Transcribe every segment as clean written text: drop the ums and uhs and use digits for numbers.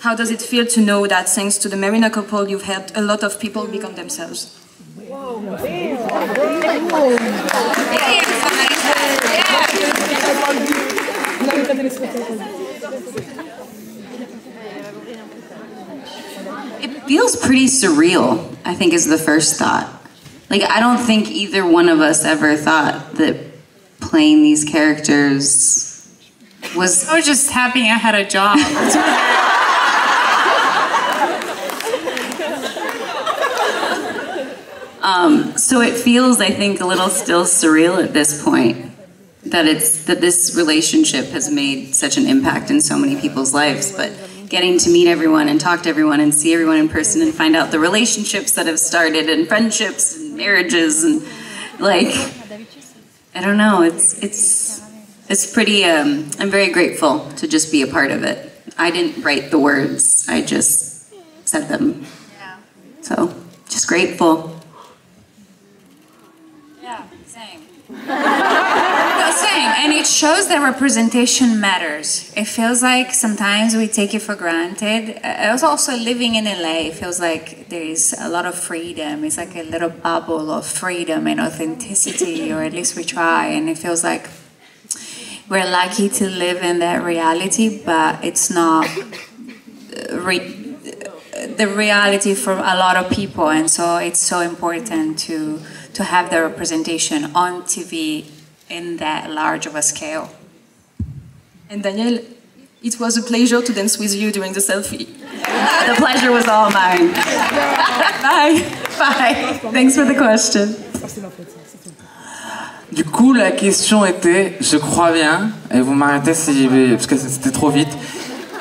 how does it feel to know that thanks to the Marina couple, you've helped a lot of people become themselves? It feels pretty surreal, I think, is the first thought. Like, I don't think either one of us ever thought that playing these characters was... I was just happy I had a job. So it feels, I think, a little still surreal at this point that this relationship has made such an impact in so many people's lives. But getting to meet everyone and talk to everyone and see everyone in person and find out the relationships that have started and friendships and marriages and like, I don't know, it's pretty, I'm very grateful to just be a part of it. I didn't write the words, I just said them. Yeah. So, just grateful. Yeah, same. Same, and it shows that representation matters. It feels like sometimes we take it for granted. I was also living in LA. It feels like there is a lot of freedom. It's like a little bubble of freedom and authenticity, or at least we try. And it feels like we're lucky to live in that reality, but it's not the reality for a lot of people. And so it's so important to have the representation on TV in that large of a scale. And Daniel, it was a pleasure to dance with you during the selfie. The pleasure was all mine. Bye. Bye. Thanks for the question. Du coup, la question était, je crois bien, et vous m'arrêtez si, parce que c'était trop vite,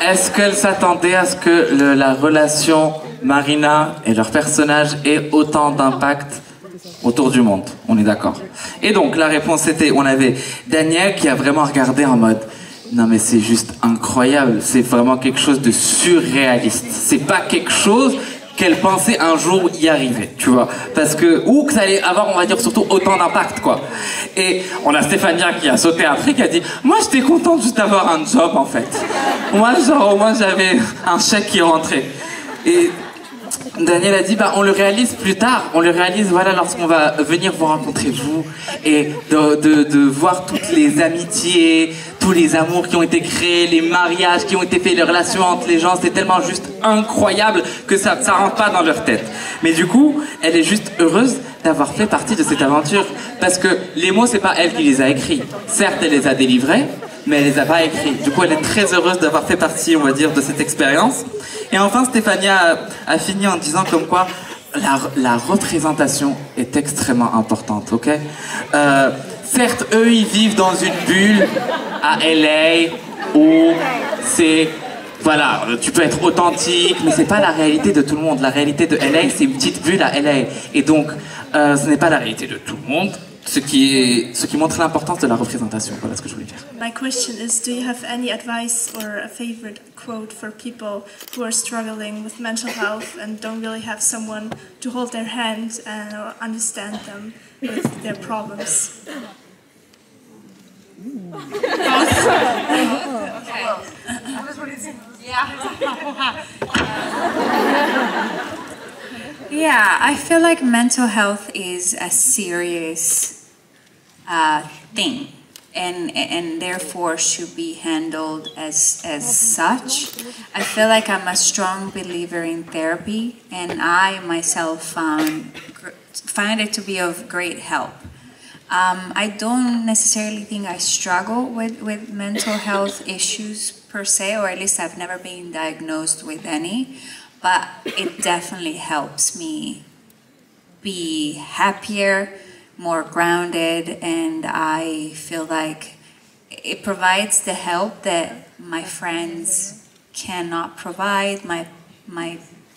est-ce qu'elle s'attendait à ce que la relation Marina et leur personnage ait autant d'impact autour du monde? On est d'accord. Et donc, la réponse était, on avait Daniel qui a vraiment regardé en mode, non mais c'est juste incroyable, c'est vraiment quelque chose de surréaliste. C'est pas quelque chose qu'elle pensait un jour y arriver, tu vois. Parce que, ou que ça allait avoir, on va dire, surtout autant d'impact, quoi. Et on a Stéphania qui a sauté après, qui a dit, moi j'étais contente juste d'avoir un job, en fait. Moi, genre, au moins j'avais un chèque qui rentrait. Et Daniel a dit, bah, on le réalise plus tard, on le réalise, voilà, lorsqu'on va venir vous rencontrer, vous, et de voir toutes les amitiés, tous les amours qui ont été créés, les mariages qui ont été faits, les relations entre les gens, c'est tellement juste incroyable que ça rentre pas dans leur tête. Mais du coup, elle est juste heureuse d'avoir fait partie de cette aventure, parce que les mots, c'est pas elle qui les a écrits. Certes, elle les a délivrés, mais elle les a pas écrits. Du coup, elle est très heureuse d'avoir fait partie, on va dire, de cette expérience. Et enfin, Stéphania a fini en disant comme quoi la représentation est extrêmement importante, ok? Certes, eux, ils vivent dans une bulle à LA où c'est... Voilà, tu peux être authentique, mais c'est pas la réalité de tout le monde. La réalité de LA, c'est une petite bulle à LA. Et donc, ce n'est pas la réalité de tout le monde. Ce qui montre l'importance de la représentation. Voilà ce que je voulais dire. My question is, do you have any advice or a favorite quote for people who are struggling with mental health and don't really have someone to hold their hand and or understand them with their problems? Yeah, I feel like mental health is a serious thing, and therefore should be handled as such. I feel like I'm a strong believer in therapy, and I myself find it to be of great help. I don't necessarily think I struggle with mental health issues per se, or at least I've never been diagnosed with any, but it definitely helps me be happier, more grounded, and I feel like it provides the help that my friends cannot provide, my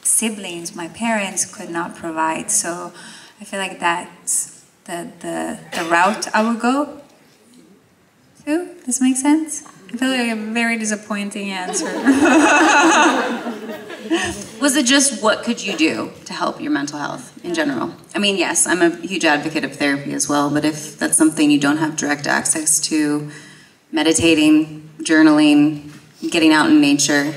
siblings, my parents could not provide. So I feel like that's the route I would go to. Does this make sense? I feel like a very disappointing answer. Was it just what could you do to help your mental health in general? I mean, yes, I'm a huge advocate of therapy as well, but if that's something you don't have direct access to, meditating, journaling, getting out in nature,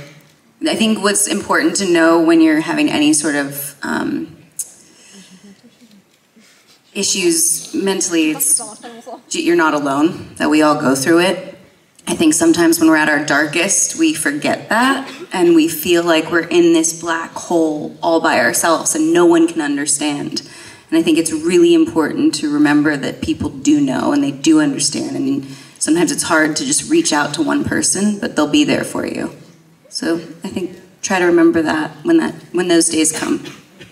I think what's important to know when you're having any sort of issues mentally, you're not alone, that we all go through it. I think sometimes when we're at our darkest, we forget that, and we feel like we're in this black hole all by ourselves and no one can understand. And I think it's really important to remember that people do know and they do understand. I mean, sometimes it's hard to just reach out to one person, but they'll be there for you. So I think try to remember that when those days come.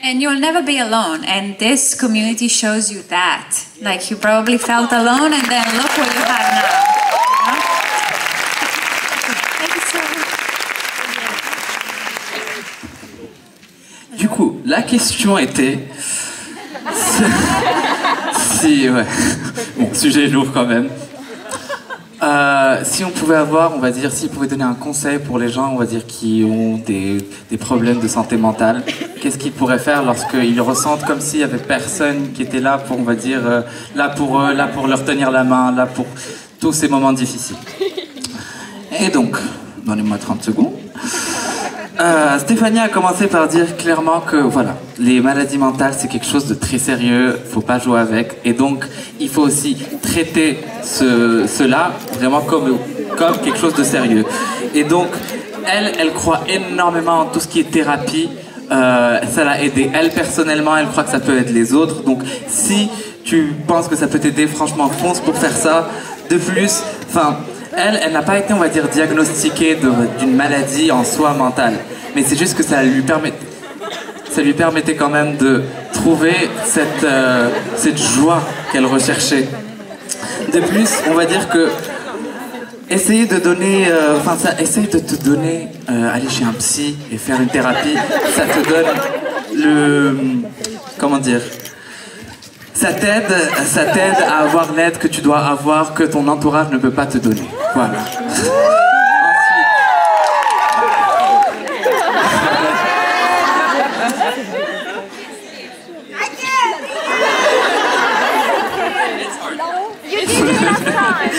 And you'll never be alone, and this community shows you that. Like, you probably felt alone, and then look what you have now. You know? Thank you so much. Du coup, la question était... si, ouais. Bon, sujet lourd quand même. Si on pouvait avoir, on va dire, si on pouvait donner un conseil pour les gens, on va dire, qui ont des problèmes de santé mentale, qu'est-ce qu'ils pourraient faire lorsqu'ils ressentent comme s'il y avait personne qui était là pour, on va dire, là pour leur tenir la main, là pour tous ces moments difficiles. Et donc, donnez-moi 30 secondes. Stéphanie a commencé par dire clairement que voilà, les maladies mentales c'est quelque chose de très sérieux, faut pas jouer avec, et donc il faut aussi traiter cela vraiment comme quelque chose de sérieux. Et donc elle croit énormément en tout ce qui est thérapie, ça l'a aidé elle personnellement, elle croit que ça peut aider les autres, donc si tu penses que ça peut t'aider, franchement fonce pour faire ça. De plus, enfin, elle n'a pas été, on va dire, diagnostiquée d'une maladie en soi mentale. Mais c'est juste que ça lui permettait quand même de trouver cette joie qu'elle recherchait. De plus, on va dire que essayer de donner, essaye de te donner, aller chez un psy et faire une thérapie, ça te donne comment dire, ça t'aide à avoir l'aide que tu dois avoir, que ton entourage ne peut pas te donner. Voilà.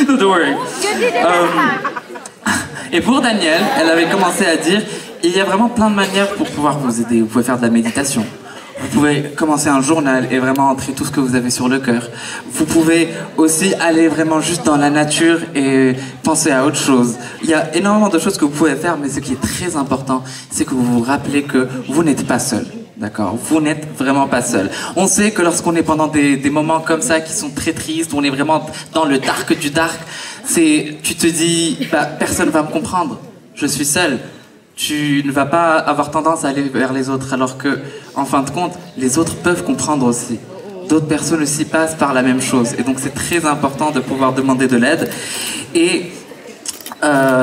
Don't worry. Et pour Daniel, elle avait commencé à dire, il y a vraiment plein de manières pour pouvoir vous aider. Vous pouvez faire de la méditation. Vous pouvez commencer un journal et vraiment entrer tout ce que vous avez sur le cœur. Vous pouvez aussi aller vraiment juste dans la nature et penser à autre chose. Il y a énormément de choses que vous pouvez faire, mais ce qui est très important, c'est que vous vous rappelez que vous n'êtes pas seul. D'accord, vous n'êtes vraiment pas seul. On sait que lorsqu'on est pendant des moments comme ça qui sont très tristes, où on est vraiment dans le dark du dark, tu te dis, bah, personne va me comprendre, je suis seul. Tu ne vas pas avoir tendance à aller vers les autres, alors que, en fin de compte, les autres peuvent comprendre aussi. D'autres personnes aussi passent par la même chose. Et donc c'est très important de pouvoir demander de l'aide. Et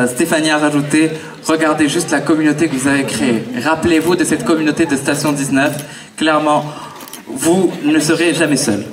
Stéphanie a rajouté, regardez juste la communauté que vous avez créée. Rappelez-vous de cette communauté de Station 19. Clairement, vous ne serez jamais seul.